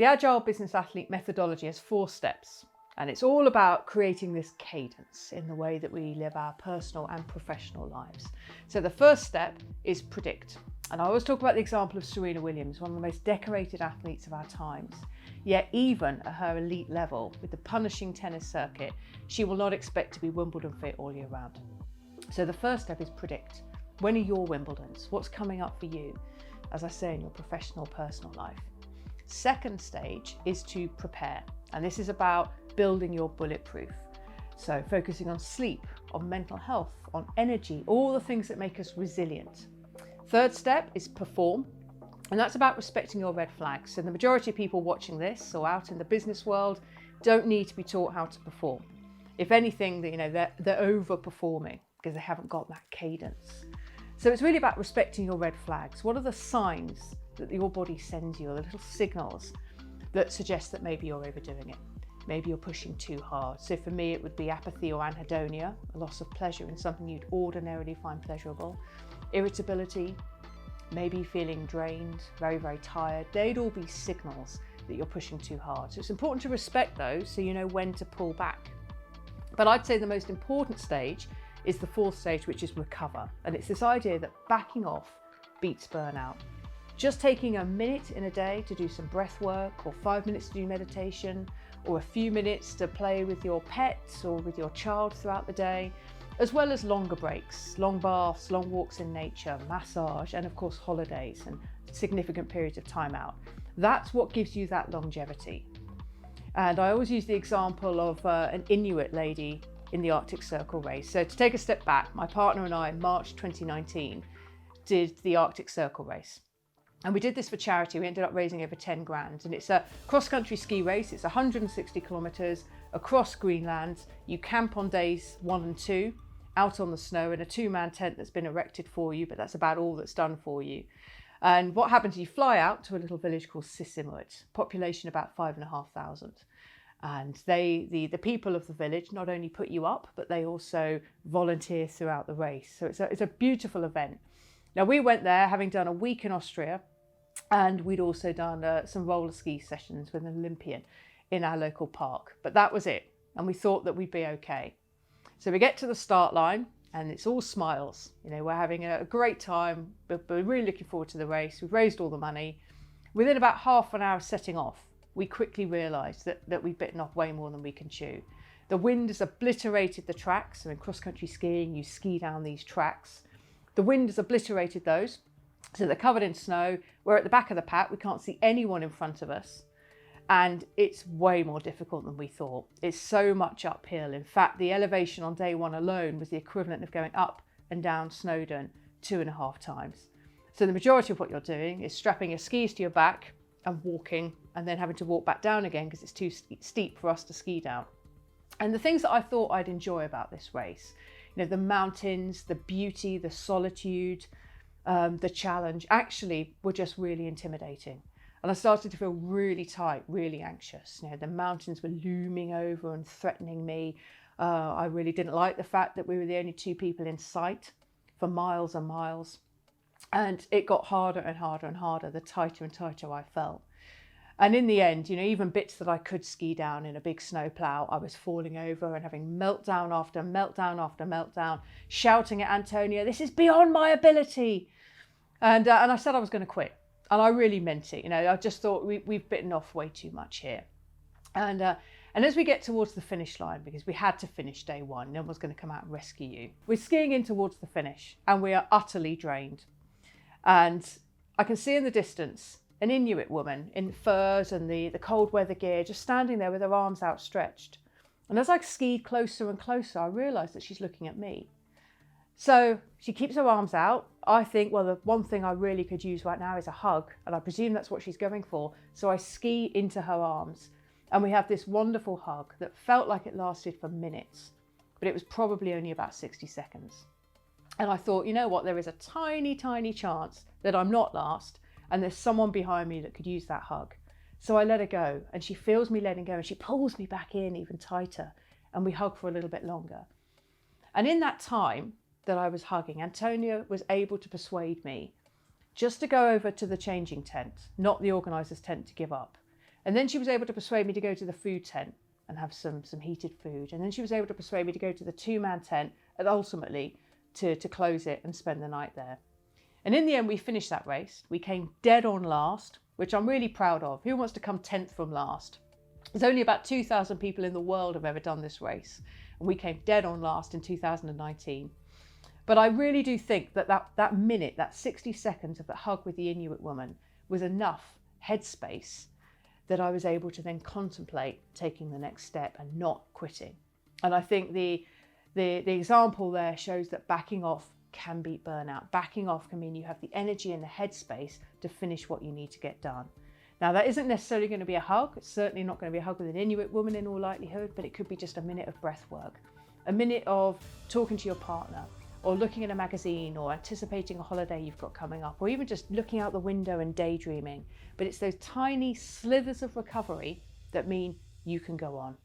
The Agile Business Athlete methodology has 4 steps, and it's all about creating this cadence in the way that we live our personal and professional lives. So the first step is predict. And I always talk about the example of Serena Williams, one of the most decorated athletes of our times. Yet even at her elite level, with the punishing tennis circuit, she will not expect to be Wimbledon fit all year round. So the first step is predict. When are your Wimbledons? What's coming up for you, as I say, in your professional, personal life? Second stage is to prepare. And this is about building your bulletproof. So focusing on sleep, on mental health, on energy, all the things that make us resilient. Third step is perform. And that's about respecting your red flags. So the majority of people watching this or out in the business world don't need to be taught how to perform. If anything, they're overperforming because they haven't got that cadence. So it's really about respecting your red flags. What are the signs that your body sends you, or the little signals that suggest that maybe you're overdoing it? Maybe you're pushing too hard. So for me, it would be apathy or anhedonia, a loss of pleasure in something you'd ordinarily find pleasurable. Irritability, maybe feeling drained, very, very tired. They'd all be signals that you're pushing too hard. So it's important to respect those so you know when to pull back. But I'd say the most important stage is the 4th stage, which is recover. And it's this idea that backing off beats burnout. Just taking a minute in a day to do some breath work, or 5 minutes to do meditation, or a few minutes to play with your pets or with your child throughout the day, as well as longer breaks, long baths, long walks in nature, massage, and of course holidays and significant periods of time out. That's what gives you that longevity. And I always use the example of an Inuit lady in the Arctic Circle race. So to take a step back, my partner and I in March 2019 did the Arctic Circle race. And we did this for charity. We ended up raising over 10 grand. And it's a cross-country ski race. It's 160 kilometres across Greenland. You camp on days 1 and 2 out on the snow in a 2-man tent that's been erected for you, but that's about all that's done for you. And what happens is you fly out to a little village called Sissimut, population about 5,500. And the people of the village not only put you up, but they also volunteer throughout the race. So it's a beautiful event. Now we went there having done a week in Austria, and we'd also done some roller ski sessions with an Olympian in our local park. But that was it. And we thought that we'd be okay. So we get to the start line and it's all smiles. We're having a great time, but we're really looking forward to the race. We've raised all the money. Within about half an hour of setting off, we quickly realised that we'd bitten off way more than we can chew. The wind has obliterated the tracks. So in cross-country skiing, you ski down these tracks. The wind has obliterated those. So they're covered in snow. We're at the back of the pack. We can't see anyone in front of us. And it's way more difficult than we thought. It's so much uphill. In fact, the elevation on day 1 alone was the equivalent of going up and down Snowdon 2.5 times. So the majority of what you're doing is strapping your skis to your back and walking, and then having to walk back down again because it's too steep for us to ski down. And the things that I thought I'd enjoy about this race, the mountains, the beauty, the solitude, the challenge, actually were just really intimidating. And I started to feel really tight, really anxious. The mountains were looming over and threatening me. I really didn't like the fact that we were the only 2 people in sight for miles and miles. And it got harder and harder and harder, the tighter and tighter I felt. And in the end, even bits that I could ski down in a big snow plough, I was falling over and having meltdown after meltdown after meltdown, shouting at Antonia, "This is beyond my ability." And I said I was going to quit. And I really meant it. I just thought we've bitten off way too much here. And as we get towards the finish line, because we had to finish day 1, no one's going to come out and rescue you. We're skiing in towards the finish and we are utterly drained. And I can see in the distance an Inuit woman in furs and the cold weather gear, just standing there with her arms outstretched. And as I skied closer and closer, I realised that she's looking at me. So she keeps her arms out. I think, well, the one thing I really could use right now is a hug. And I presume that's what she's going for. So I ski into her arms and we have this wonderful hug that felt like it lasted for minutes, but it was probably only about 60 seconds. And I thought, you know what, there is a tiny, tiny chance that I'm not last and there's someone behind me that could use that hug. So I let her go and she feels me letting go and she pulls me back in even tighter and we hug for a little bit longer. And in that time that I was hugging, Antonia was able to persuade me just to go over to the changing tent, not the organiser's tent, to give up. And then she was able to persuade me to go to the food tent and have some heated food. And then she was able to persuade me to go to the 2-man tent and ultimately to close it and spend the night there. And in the end, we finished that race. We came dead on last, which I'm really proud of. Who wants to come 10th from last? There's only about 2,000 people in the world have ever done this race. And we came dead on last in 2019. But I really do think that minute, that 60 seconds of that hug with the Inuit woman was enough headspace that I was able to then contemplate taking the next step and not quitting. And I think the example there shows that backing off can beat burnout. Backing off can mean you have the energy and the headspace to finish what you need to get done. Now, that isn't necessarily going to be a hug. It's certainly not going to be a hug with an Inuit woman in all likelihood, but it could be just a minute of breath work, a minute of talking to your partner, or looking at a magazine, or anticipating a holiday you've got coming up, or even just looking out the window and daydreaming. But it's those tiny slithers of recovery that mean you can go on.